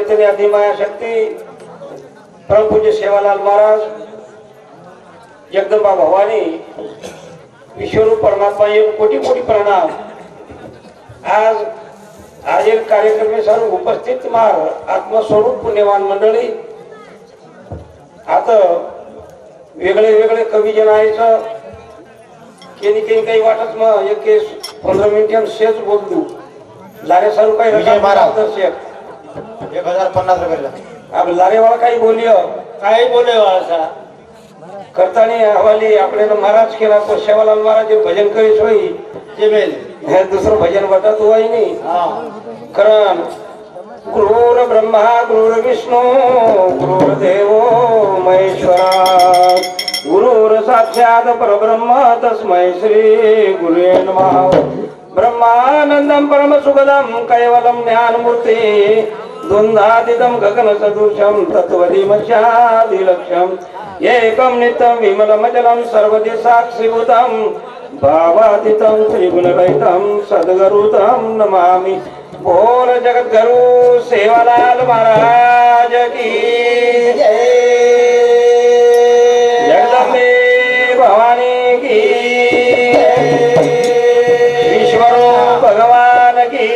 इतनी अधिमाया शक्ति परम पूज्य सेवालाल महाराज जगदंबा भवानी विश्वरूप परमात्मा ये कोटि कोटि प्रणाम। आज एक कार्यक्रम में सर्व उपस्थित मार आत्मस्वरूप पुण्यवान मंडळी आता वेगळे वेगळे कवी जन आहेत केनी केनी काही वाटत मग एक 15 मिनिटां शेच बोलू लारे सर्व काही विजय महाराज दर्शक 1050 रुपये अब लारे वाला काही बोलियो काही बोले वाला करतानी हवाली आपने महाराज केला तो सेवालाल महाराज जे भजन करीस होई जे बेल हे दुसरं भजन वाटत होई नाही हां कारण गुरुर ब्रह्मा गुरुर विष्णू गुरुर देवो महेश्वरा गुरुर साक्षात परब्रह्म तस्मै श्री गुरुवे नमः। ब्रह्मानंदं परम सुखदं कैवलं ज्ञानमूर्ति द्वंद्वातीतं गगन सदृशं तत्त्वदिमस्यादिलक्ष्यम् एकं नित्यं विमलमचलं सर्वदि साक्षिभूतं भावातीतं त्रिगुणरहितं सद्गुरुतं नमामि। बोल जगद्गुरु सेवालाल महाराज की जय, जगदम्बे भवानी की जय, विश्वरूप भगवान की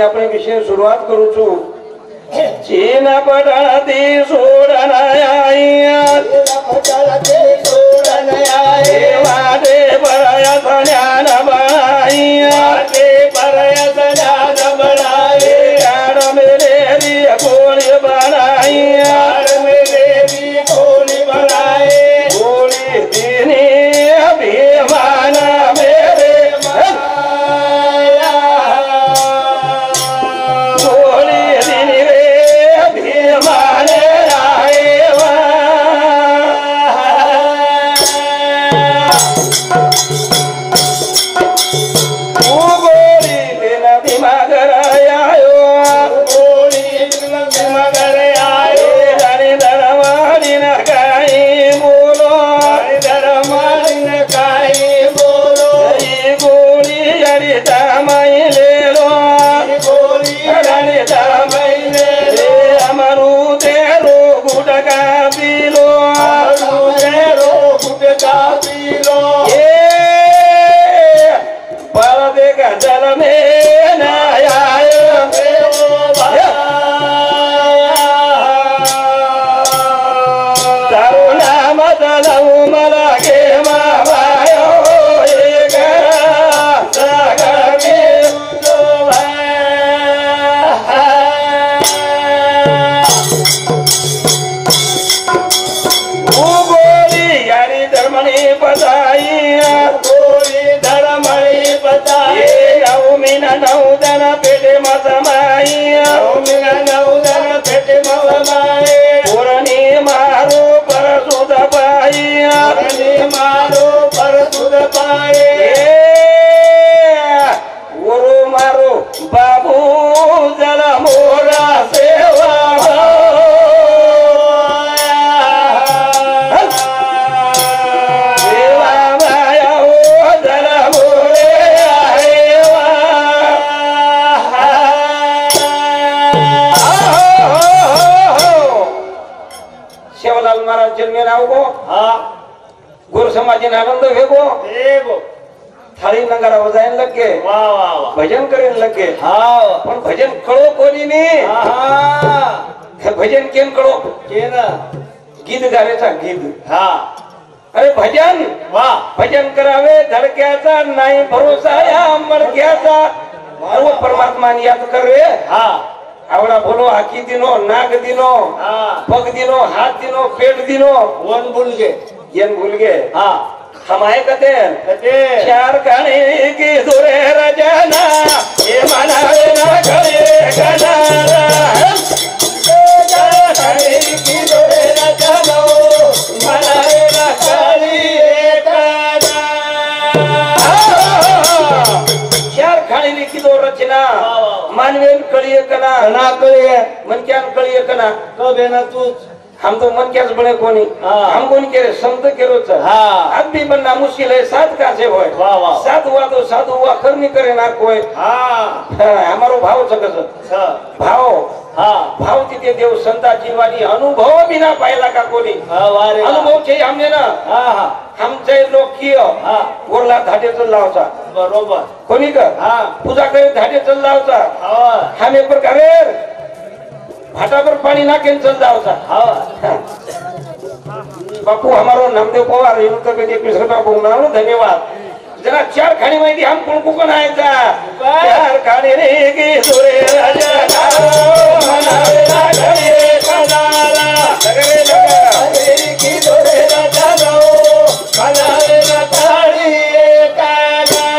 अपने विषय शुरुआत करू छु चीन पडती सोडनाया वादे परया ज्ञान बनाया आड मेरे गोली बनाया गोली दीनी अभिमान मेरे सेवालाल महाराज जन्मे नाव गो हाँ गुरु समाज आनंद भेगो थाळी नगारा वजायला लगे वा वा वा भजन करेन लगे हा पण भजन कळो कोणी नाही हा भजन केम कळो केलं गीत गाण्याचा गीत हा अरे भजन वा भजन करावे धडक्याचा नाही भरोसा या मडक्याचा सर्व परमात्मा याद कर रे हा आवडा बोलो हाकी दिनो नाग दिनो हा पग दिनो हाथ दिनो पेट दिनो वन भूल गे येन भूल गे हा हम आहे कते ते चार काणे की दुरे रजना हे मनावे ना घरे कनारा चार काणे की दुरे रजना मनावे ना घरे कनारा चार खाणे की दो रचना मानवेन कळिए कना ना कळिए मनक्यान कळिए कना तो बेना तू हम तो मन क्या बने कोनी हम कोनी करे संत केरो छ हाँ आदमी बनना मुश्किल है साथ का से होय वाह वाह साथ हुआ तो साधु हुआ करनी करे ना कोई हाँ हमारो भाव सकस छ भाव हाँ भाव तिथे देव संता जीवानी अनुभव बिना पायला का कोनी हाँ वारे अनुभव छे हमने ना हाँ हाँ हम जे लोक कियो हाँ गोरला धाडे चल लावचा बरोबर कोनी का हाँ पूजा करे धाडे चल लावचा हाँ हम एक प्रकारे भाटावर पाणी नाखेन चल जावचा हाँ बापू हमारो नामदेव पवार इन तक 21 रुपया बोलना धन्यवाद जरा चार खाणी माहिती हम कोण कोण आयचा चार खाणी रे की सुरे राजा मनावे ना घरे कनाला लगरे लगा की सुरे राजा मनावे ना थाळी काना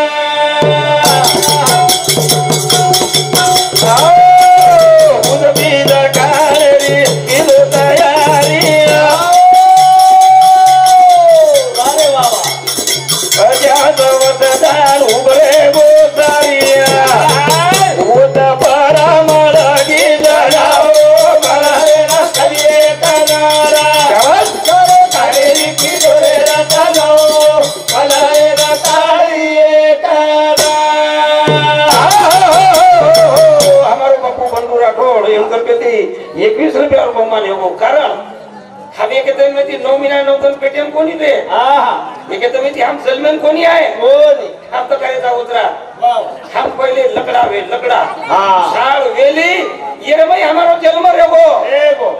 उदबीद काळरी किलो तयारी उबरे बोतारिया उत परा मळगी जनाओ मलारे ना करिए कनारा करो काळेरी की डोरे रतनो मलारे ना ताळीए कनारा हमारो बापू बंधू राठोड एंकर पेती 21 रुपया बहुमान हो कारण हम एक दिन में 9 महीना 9 दिन पेटीएम कोनी दे हाँ एक दिन में हम सलमान कोनी आए बोली हम तो करे था उतरा वाह हम पहले लकड़ा वे लकड़ा हाँ साल वेली ये भाई हमारो जन्म रेगो एगो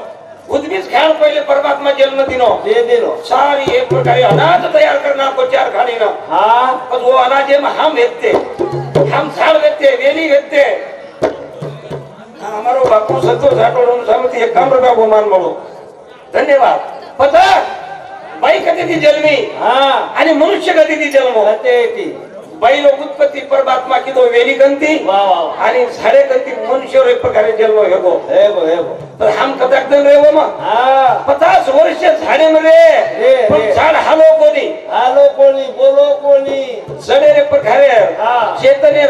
उद्भिज खान पहले परमात्मा जन्म दिनो दे दिलो सारी एक प्रकार अनाज तैयार करना को चार खाने ना हाँ बस वो अनाज में हम वेचते हम झाड़ वेचते वेली वेचते हमारो बापू संतोष राठोड समिति 51 रुपया बहुमान बोलो धन्यवाद पता बाई कधी ती जन्मी हाँ आणि मनुष्य कधी ती जन्म ते ती बाई लोक उत्पत्ती परमात्मा की तो वेली गंती वाह वाह आणि झाडे गंती मनुष्य एक प्रकारे जन्म हेगो एगो एगो तर हम कदाक दिन रेवो मग हाँ 50 वर्ष झाडे मध्ये रे, पण रे. झाड हालो कोणी आलो कोणी बोलो कोणी जडे रे प्रकारे हाँ. चेतने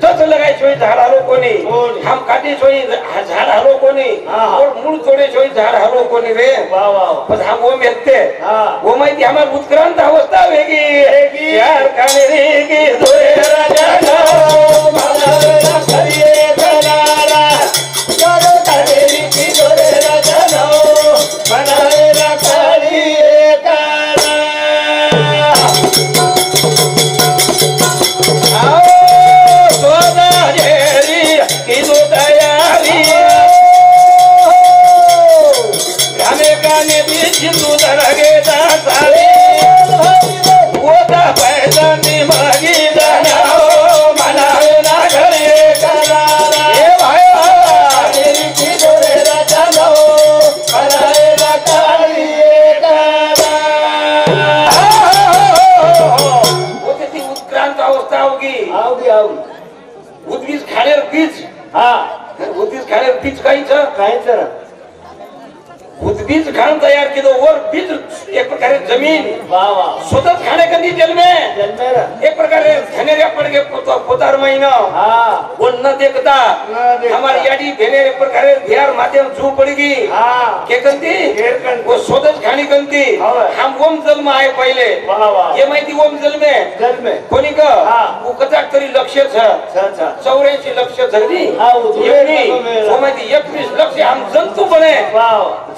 टच लगाय सोई झाड हालो कोणी कोणी. हम काटी सोई झाड हालो कोणी हाँ. और मूळ तोडे सोई झाड हालो कोणी रे वाह वाह पण हम वो मेहते हाँ. वो माहिती हमार उत्क्रांत अवस्था वेगी वेगी. यार काने रे की दोरे राजा नाव मनावे ना करिए कनारा करो काने रे की दोरे राजा नाव मनावे ना करिए कनारा आओ सोना जेरी की दो तैयारी गाने गाने बीच तू दरगे दासारी होता पैसा निभागी जानाओ मनावे ना घरे कनारा ए भाई तेरी की डोरे रचनो मनावे ना काळी कनारा होते ती उत्क्रांत अवस्था होगी आवगी आवगी उद्गीज खाण्यार बीज हाँ उद्गीज खाण्यार बीज काहीच काहीच ना उद्गीज खाण तयार केलं वर बीज एक प्रकारे जमीन वाह वाह स्वतःच खाणे कधी जन्मे जन्मेरा एक प्रकारे धनेऱ्या पडगे पोतार महिना हाँ वो न देखता न देखता. हमारी याडी भेने एक प्रकारे भियार माध्यम जू पड़गी हाँ के कंती घेर कंती. वो स्वतःच खाणी कंती होय. हम ओम जन्म आहे पहिले वाह वाह ये माहिती ओम जन्मे जन्मे कोणी का हाँ. वो कदाच तरी लक्ष छ अच्छा अच्छा 84 लक्ष धरली हाँ, वो धुळे एवढी. नको मेला. वो माहिती 21 लक्ष हम जंतू बने वाह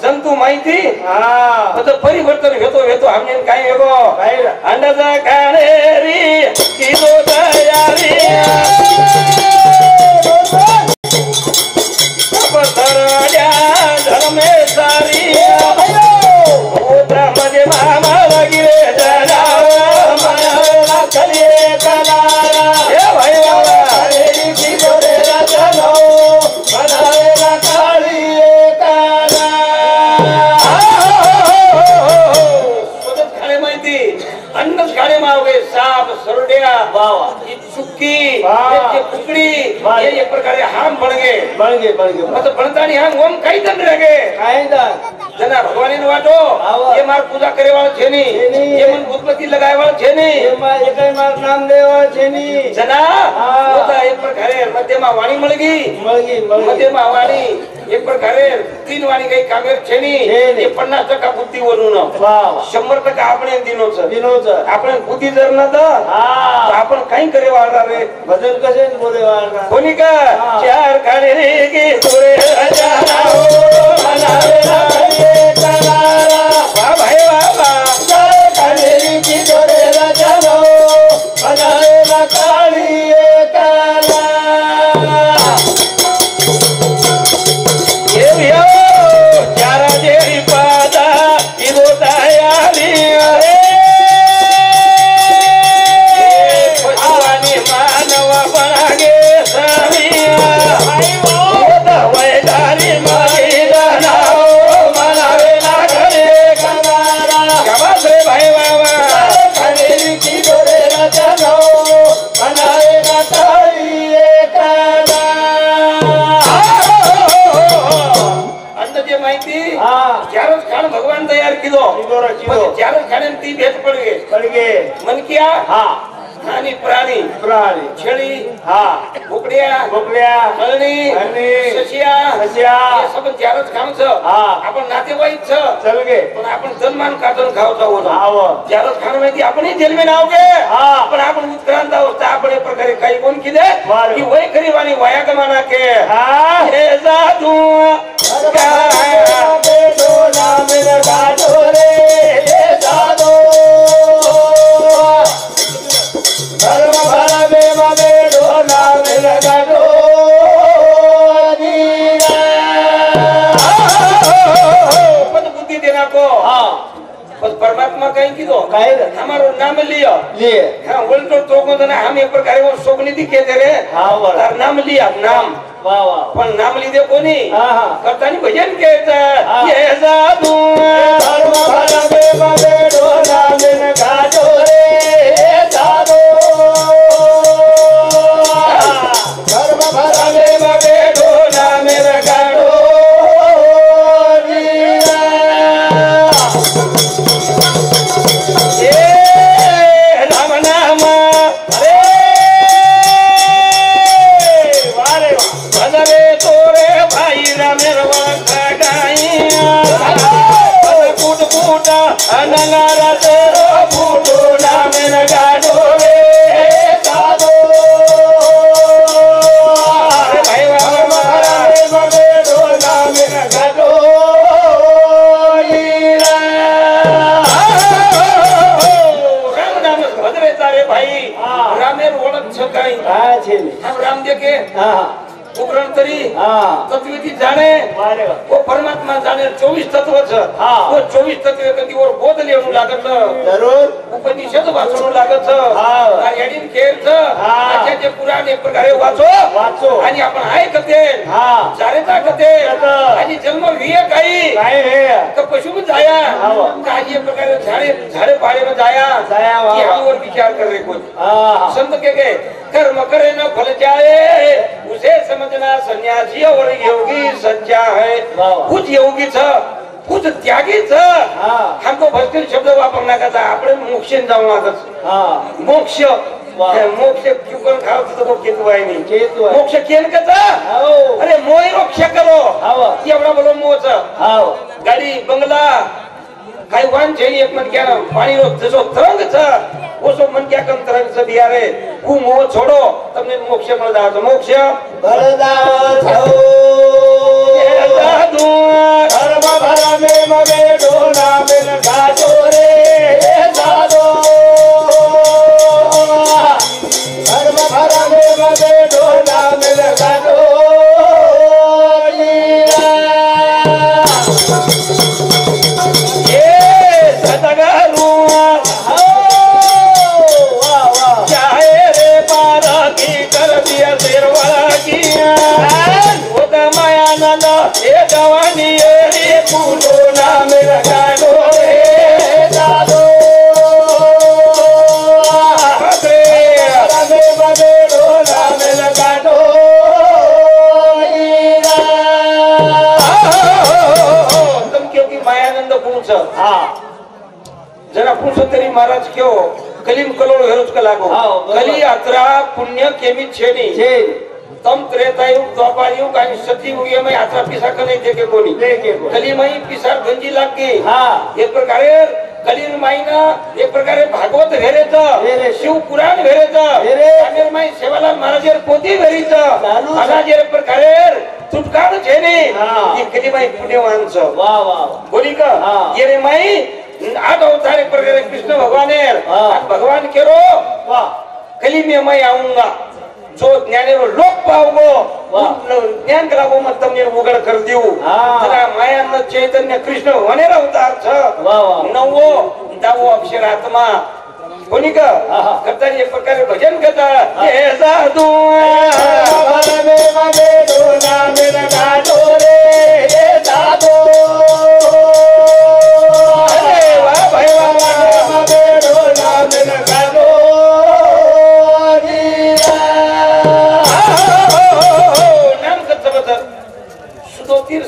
संतू माहिती हा त्याचं परिवर्तन घेतो आम्ही काय वेगो काय अंडाचा खाणे री किलो तयारी धर्मे सारी मध्ये मामा वगैरे भाई खाणे माहिती अन्नच खाणे मागे साप सरड्या चुक्की कुकड़ी ये एक प्रकार हाम बन गए मतलब बनता नहीं हम ओम कई दंड रहे जना भगवान वाटो ये मार पूजा करे वाला छे नी ये मन भूतपति लगाए वाला छे नी ये मार नाम दे वाला छे नी जना होता एक प्रकारे मध्यमा वाणी मळगी मध्यमा वाणी एक प्रकारे तीन वाणी काही कामेर छे नी ये 50% बुद्धी वरून 100% आपण दिनोच आपण बुद्धी जर न तर आपण काही करे वाळणार रे भजन कसे बोले वाळणार कोणी का चार खाणे रे की तोरे राजा हो मनावे भाई बाबा चार खाणे रे की तोरे राजा हो मनावे काळी काला ये भैया चारा जेरी पादा इदो तयारी रे मानवा बनागे समिया भाई वो वैदारी माईदाना मनावे ना घरे कनारा कबास रे भाई बाबा खरेरी की डोरे रचनो मनावे ना ताई काना अंदजे माहिती चारच खान भगवान तयार किलो चारच खाने ती भेट पड़ गए मन किया आणि प्राणी छेळी बोकड्या मळणी सशिया हे सब चारच खामच आपण नातेवाईक छ चल गे पण आपण जन्मान काटून खावचा होतो चारच खाणं माहिती आपणही जन्मे नाव गे पण आपण उत्क्रांत अवस्था आपण एक प्रकारे काही कोण किदे की वय गरीबानी वया गमाना के हे जादू बेडो नाम लगाडो रे हे जादू बुद्धि देना को बस परमात्मा कहीं की दो हमारो नाम लिया हाँ उल्टो तो को ना हम एक प्रकार वो सोगनी दिखे दे रे तार नाम लिया नाम पण नाम ली दे कोणी करता नहीं भजन कहता ये जादू धर्म भला बेडो नाम लगाडो रे जादू धर्म भला बेडो नाम लगाडो नंगारा तेरो फूटो नाम लगाडो रे साधो भाई बाबा रे बेडो नाम लगाडो राम नाम भजरे तारे भाई रामेर ओळख छ काही हम राम देखे उपरण तरी तत्वती जाने वो परमात्मा जाने 24 तत्व छ वो 24 तत्व कधी और बोध लेवू लागत जरूर उपनिषद वाचू लागत आ याडीन खेळ छ अच्छा जे पुराणे प्रकारे वाचो आणि आपण ऐकते जारे टाकते आणि जन्म विय काही तर पशु जाया काही ये प्रकारे झाडे पाडे में जाया कि हम और विचार कर रहे कुछ संत के कर्म करे न फल जाए उसे समझना सन्यासी और योगी सच्चा है कुछ योगी छ कुछ त्यागी छ हमको भक्ति शब्द वापरना का था अपने मोक्ष जाऊं लागत मोक्ष मोक्ष क्यों कर खाओ तो केतवाय नहीं मोक्ष केन का था अरे मोय रक्ष करो एवढा बोलो मोच गाडी बंगला काही वाहन છે એક મન ક્યાં પાણીનો જસો તરંગ છે ઓસો મન ક્યાં કમ તરંગ છે બિયારે હું મોહ છોડો તમને મોક્ષ મળદા તો મોક્ષ ભરદા થો એ સાધુ ધર્મ भरमे मगे ढोला मिल गाजो रे दादो भरमे मगे ढोला मिल गाजो जरा पूछो तेरी महाराज क्यों कलीम कलोड़ हेरोज का लागो कली यात्रा पुण्य केमित छेनी तम त्रेतायुग द्वापारयुग आणि सतयुग में यात्रा पिसा का नहीं देखे कोनी कली माई पिसा गंजी लाग गई एक प्रकारे कलीन माई ना एक प्रकारे भागवत भेरेत शिव पुराण भेरेत आमेर माई सेवालाल महाराज पोती भेरीत अनाज एक प्रकारे तुटकाळ छेनी ये कली माई पुण्यवान छ वाह वाह बोली का ये रे माई आठ अवतार एक प्रकार कृष्ण भगवान है भगवान केरो कली में मैं आऊंगा जो ज्ञानेरो लोक पावगो ज्ञान करावो मत तमने उघड कर देऊ जरा मायान चैतन्य कृष्ण वनेर अवतार छ नवो दावो अक्षर आत्मा कोणी का करता एक प्रकारे भजन करता हे साधू भरमे मगे ढोला मिल गाजो रे दादो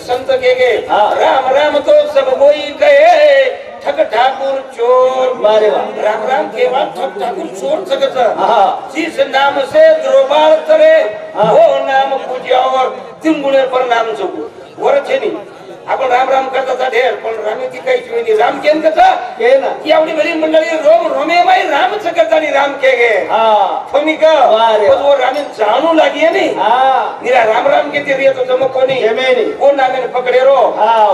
संत के गए राम राम तो सब कोई कहे ठग ठाकुर चोर राम राम के बाद ठग ठाकुर चोर सकत जिस नाम से द्रोबार करे वो नाम पूजा और तीन गुणे पर नाम चुकू वर छे नी आपण राम राम करता ढेर पण रामेची काहीच वेळी राम केन कसा के ना की आवडी बरी मंडळी रोम रोमे माई राम सकतानी राम के गे फमी का वो रामे जाणू लागी है नी निरा राम राम के तेरी तो जम कोनी जमेनी वो नामे पकड़े रो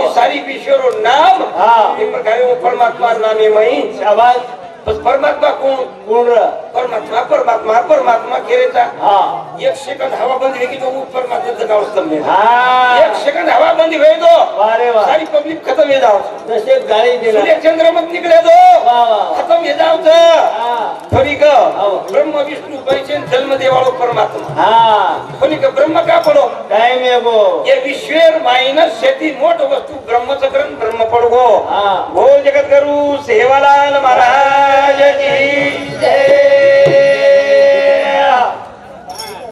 ये सारी विश्वरो नाम एक प्रकार वो परमात्मा नामे माई शाबाश बस परमात्मा कोण कोण परमात्मा परमात्मा परमात्मा केरेचा एक सेकंद हवा बंद होगी तो वो परमात्मा जगाव स्तंभ एक सेकंद हवा बंद हुई तो सारी पब्लिक खत्म हो जाओ जैसे गाड़ी देना सूर्य चंद्र मत निकले तो खत्म हो जाओ थोड़ी का ब्रह्म विष्णु पैचन जन्म देवालो परमात्मा थोड़ी का ब्रह्म का पड़ो टाइम है वो ये विश्वेर माइनस शेती मोट वस्तु ब्रह्म चक्रण ब्रह्म पड़गो बोल जगत गुरु सेवालाल महाराज की